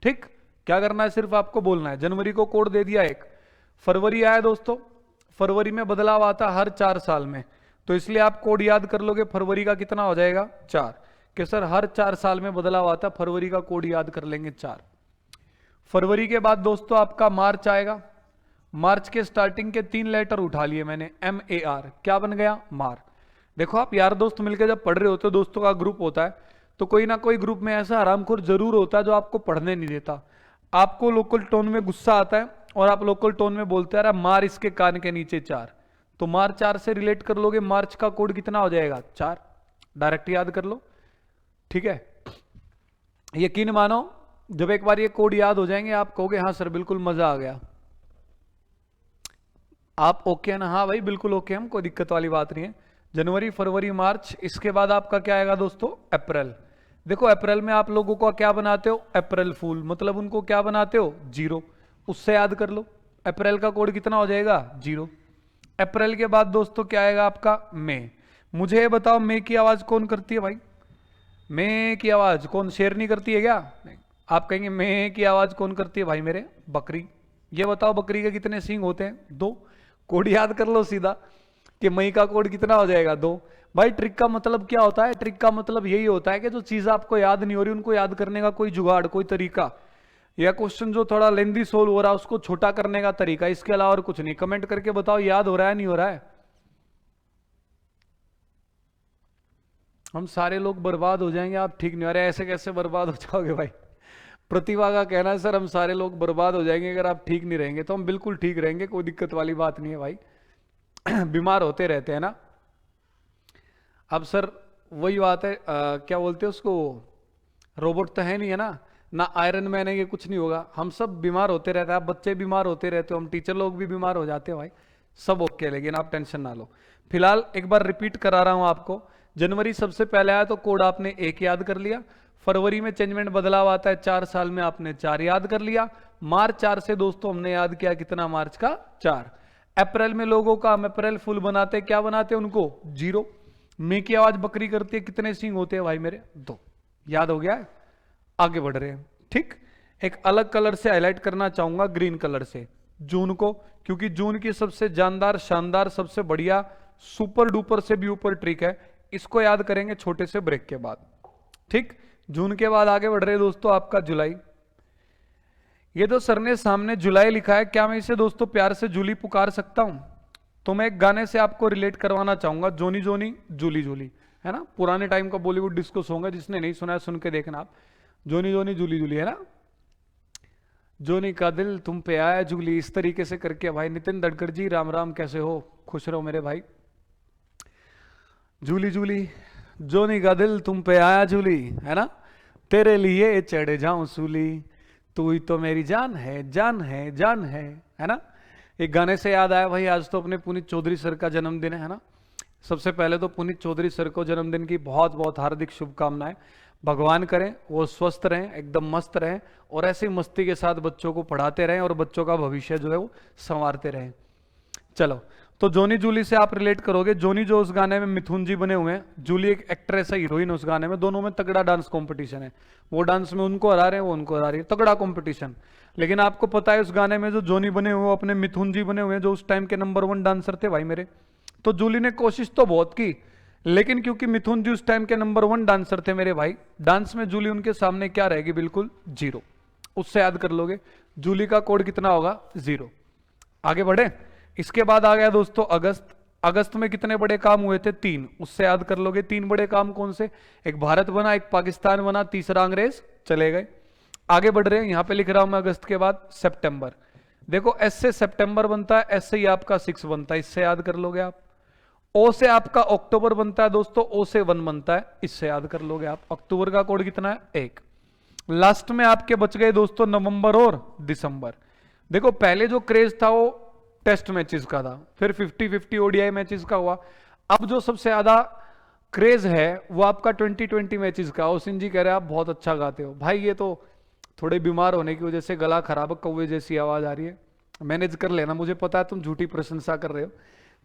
ठीक। क्या करना है, सिर्फ आपको बोलना है। जनवरी को कोड दे दिया 1। फरवरी आया दोस्तों, फरवरी में बदलाव आता हर 4 साल में, तो इसलिए आप कोड याद कर लोगे। फरवरी का कितना हो जाएगा 4, कि सर हर 4 साल में बदलाव आता, फरवरी का कोड याद कर लेंगे 4। फरवरी के बाद दोस्तों आपका मार्च आएगा। मार्च के स्टार्टिंग के 3 लेटर उठा लिए मैंने, MAR, क्या बन गया मार। देखो आप यार दोस्त मिलकर जब पढ़ रहे होते हो, दोस्तों का ग्रुप होता है, तो कोई ना कोई ग्रुप में ऐसा हरामखोर जरूर होता है जो आपको पढ़ने नहीं देता। आपको लोकल टोन में गुस्सा आता है और आप लोकल टोन में बोलते हैं मार इसके कान के नीचे 4, तो मार 4 से रिलेट कर लोगे। मार्च का कोड कितना हो जाएगा 4, डायरेक्ट याद कर लो, ठीक है। यकीन मानो जब एक बार ये कोड याद हो जाएंगे आप कहोगे हाँ सर बिल्कुल मजा आ गया। आप ओके है ना? हाँ भाई बिल्कुल ओके, हम कोई दिक्कत वाली बात नहीं है। जनवरी फरवरी मार्च, इसके बाद आपका क्या आएगा दोस्तों अप्रैल। देखो अप्रैल में आप लोगों को क्या बनाते हो अप्रैल फूल, मतलब उनको क्या बनाते हो 0, उससे याद कर लो। अप्रैल का कोड कितना हो जाएगा 0। अप्रैल के बाद दोस्तों क्या आएगा आपका मई। मुझे ये बताओ मई की आवाज कौन करती है भाई? मई की आवाज कौन शेरनी करती है क्या? नहीं। आप कहेंगे मई की आवाज कौन करती है भाई मेरे? बकरी। ये बताओ बकरी के कितने सींग होते हैं? 2। कोड याद कर लो सीधा कि मई का कोड कितना हो जाएगा 2। भाई ट्रिक का मतलब क्या होता है? ट्रिक का मतलब यही होता है कि जो चीज आपको याद नहीं हो रही उनको याद करने का कोई जुगाड़, कोई तरीका, या क्वेश्चन जो थोड़ा लेंदी सोल्व हो रहा है उसको छोटा करने का तरीका, इसके अलावा और कुछ नहीं। कमेंट करके बताओ याद हो रहा है नहीं हो रहा है? हम सारे लोग बर्बाद हो जाएंगे, आप ठीक नहीं। अरे ऐसे कैसे बर्बाद हो जाओगे भाई? प्रतिभा का कहना है सर हम सारे लोग बर्बाद हो जाएंगे अगर आप ठीक नहीं रहेंगे। तो हम बिल्कुल ठीक रहेंगे, कोई दिक्कत वाली बात नहीं है भाई। बीमार होते रहते हैं ना। अब सर वही बात है, क्या बोलते हैं उसको, रोबोट तो है नहीं है ना आयरन मैन है, ये कुछ नहीं होगा। हम सब बीमार होते रहते हैं, आप बच्चे बीमार होते रहते हो, हम टीचर लोग भी बीमार हो जाते हैं भाई, सब ओके। लेकिन आप टेंशन ना लो। फिलहाल एक बार रिपीट करा रहा हूं आपको। जनवरी सबसे पहले आया तो कोड आपने 1 याद कर लिया। फरवरी में चेंजमेंट बदलाव आता है 4 साल में, आपने 4 याद कर लिया। मार्च 4 से दोस्तों हमने याद किया कितना मार्च का 4। अप्रैल में लोगों का हम अप्रैल फुल बनाते, क्या बनाते उनको 0। मई की आवाज बकरी करती है, कितने सिंग होते हैं भाई मेरे? 2। याद हो गया है? आगे बढ़ रहे हैं, ठीक। एक अलग कलर से हाईलाइट करना चाहूंगा, ग्रीन कलर से, जून को, क्योंकि जून की सबसे जानदार शानदार सबसे बढ़िया सुपर डुपर से भी ऊपर ट्रिक है। इसको याद करेंगे छोटे से ब्रेक के बाद, ठीक। जून के बाद आगे बढ़ रहे दोस्तों आपका जुलाई। ये तो सर ने सामने जुलाई लिखा है, क्या मैं इसे दोस्तों प्यार से जूली पुकार सकता हूं? तो मैं एक गाने से आपको रिलेट करवाना चाहूंगा, जोनी जोनी जूली जूली, है ना। पुराने टाइम का बॉलीवुड डिस्को सॉन्ग है, जिसने नहीं सुना है सुन के देखना आप। जोनी जोनी जूली जूली, है ना। जोनी का दिल तुम पे आया जूली, इस तरीके से करके भाई। नितिन गडकरी जी राम राम, कैसे हो? खुश रहो मेरे भाई। जूली जूली, जोनी का दिल तुम पे आया जूली, है ना। तेरे लिए चढ़ जाऊं सूली, तू ही तो मेरी जान है जान है जान है ना। एक गाने से याद आया भाई, आज तो अपने पुनीत चौधरी सर का जन्मदिन है ना। सबसे पहले तो पुनीत चौधरी सर को जन्मदिन की बहुत बहुत हार्दिक शुभकामनाएं। भगवान करें वो स्वस्थ रहें, एकदम मस्त रहें, और ऐसी मस्ती के साथ बच्चों को पढ़ाते रहें और बच्चों का भविष्य जो है वो संवारते रहें। चलो, तो जोनी जूली से आप रिलेट करोगे। जोनी जो उस गाने में मिथुन जी बने हुए हैं, जूली एक एक्ट्रेस है, हीरोइन उस गाने में। दोनों में तगड़ा डांस कंपटीशन है, वो डांस में उनको हरा रहे हैं, वो उनको हरा रही है, तगड़ा कंपटीशन। लेकिन आपको पता है उस गाने में जो जोनी बने हुए अपने मिथुन जी बने हुए हैं, जो उस टाइम के नंबर 1 डांसर थे भाई मेरे। तो जूली ने कोशिश तो बहुत की, लेकिन क्योंकि मिथुन जी उस टाइम के नंबर 1 डांसर थे मेरे भाई, डांस में जूली उनके सामने क्या रहेगी? बिल्कुल 0। उससे याद कर लोगे जूली का कोड कितना होगा 0। आगे बढ़े। इसके बाद आ गया दोस्तों अगस्त। अगस्त में कितने बड़े काम हुए थे? 3। उससे याद कर लोगे 3 बड़े काम कौन से? एक भारत बना, एक पाकिस्तान बना, तीसरा अंग्रेज चले गए। आगे बढ़ रहे हैं, यहां पे लिख रहा हूं मैं अगस्त के बाद सितंबर। देखो एस से सितंबर बनता है, एस से ही आपका 6 बनता है, इससे याद कर लोगे आप। ओ से आपका अक्टूबर बनता है दोस्तों, ओ से 1 बनता है, इससे याद कर लोगे आप। अक्टूबर का कोड कितना है? 1। लास्ट में आपके बच गए दोस्तों नवंबर और दिसंबर। देखो पहले जो क्रेज था वो टेस्ट मैचेस का था, फिर 50-50 ओडीआई मैचेस का हुआ। अब जो सबसे ज्यादा क्रेज है वो आपका 2020 मैचेस का। ओसिन जी कह रहे हैं आप बहुत अच्छा गाते हो भाई। ये तो थोड़े बीमार होने की वजह से गला खराब, कौवे जैसी आवाज आ रही है, मैनेज कर लेना, मुझे पता है तुम झूठी प्रशंसा कर रहे हो,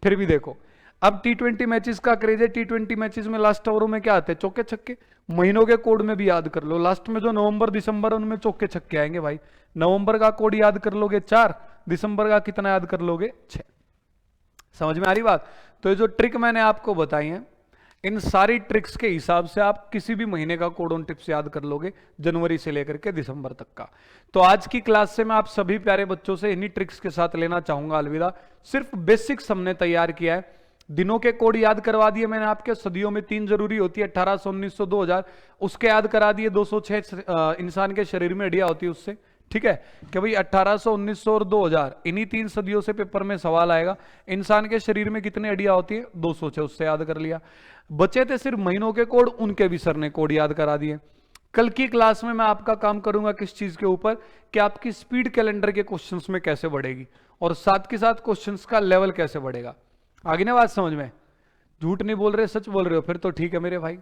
फिर भी देखो। अब T20 मैचेस का क्रेज है। T20 मैचेस में लास्ट ओवरों में क्या आते हैं? चौके छक्के। महीनों के कोड में भी याद कर लो, लास्ट में जो नवंबर दिसंबर उनमें चौके छक्के आएंगे भाई। नवंबर का कोड याद कर लोगे 4, दिसंबर का कितना याद कर लोगे? 6। समझ में आ रही बात? तो ये जो ट्रिक मैंने आपको बताई है, इन सारी ट्रिक्स के हिसाब से आप किसी भी महीने का कोड ऑन टिप्स याद कर लोगे, जनवरी से लेकर के दिसंबर तक का। तो आज की क्लास से मैं आप सभी प्यारे बच्चों से इन्हीं ट्रिक्स के साथ लेना चाहूंगा अलविदा। सिर्फ बेसिक्स हमने तैयार किया है। दिनों के कोड याद करवा दिए मैंने आपके। सदियों में 3 जरूरी होती है, 1800, 1900, 2000, उसके याद करा दिए। 206 इंसान के शरीर में हड्डियां होती है उससे, ठीक है, कि भाई 1800, 1900 और 2000, इन्हीं 3 सदियों से पेपर में सवाल आएगा। इंसान के शरीर में कितनी हड्डियां होती है? 206, उससे याद कर लिया। बचे थे सिर्फ महीनों के कोड, उनके भी सर ने कोड याद करा दिए। कल की क्लास में मैं आपका काम करूंगा किस चीज के ऊपर, कि आपकी स्पीड कैलेंडर के क्वेश्चंस में कैसे बढ़ेगी, और साथ के साथ क्वेश्चंस का लेवल कैसे बढ़ेगा। आगे ना बात समझ में? झूठ नहीं बोल रहे, सच बोल रहे हो, फिर तो ठीक है मेरे भाई।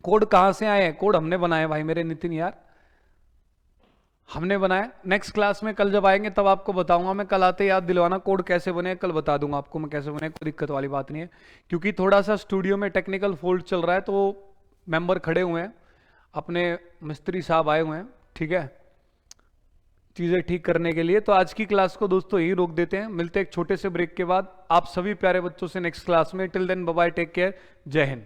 कोड कहां से आए हैं? कोड हमने बनाए भाई मेरे नितिन यार, हमने बनाया। नेक्स्ट क्लास में कल जब आएंगे तब आपको बताऊंगा मैं। कल आते याद दिलवाना कोड कैसे बने, कल बता दूंगा आपको मैं कैसे बने, कोई दिक्कत वाली बात नहीं है। क्योंकि थोड़ा सा स्टूडियो में टेक्निकल फॉल्ट चल रहा है, तो मेंबर खड़े हुए हैं, अपने मिस्त्री साहब आए हुए हैं, ठीक है, चीजें ठीक करने के लिए। तो आज की क्लास को दोस्तों यही रोक देते हैं, मिलते हैं एक छोटे से ब्रेक के बाद आप सभी प्यारे बच्चों से नेक्स्ट क्लास में। Till then bye bye, take care, जय हिंद।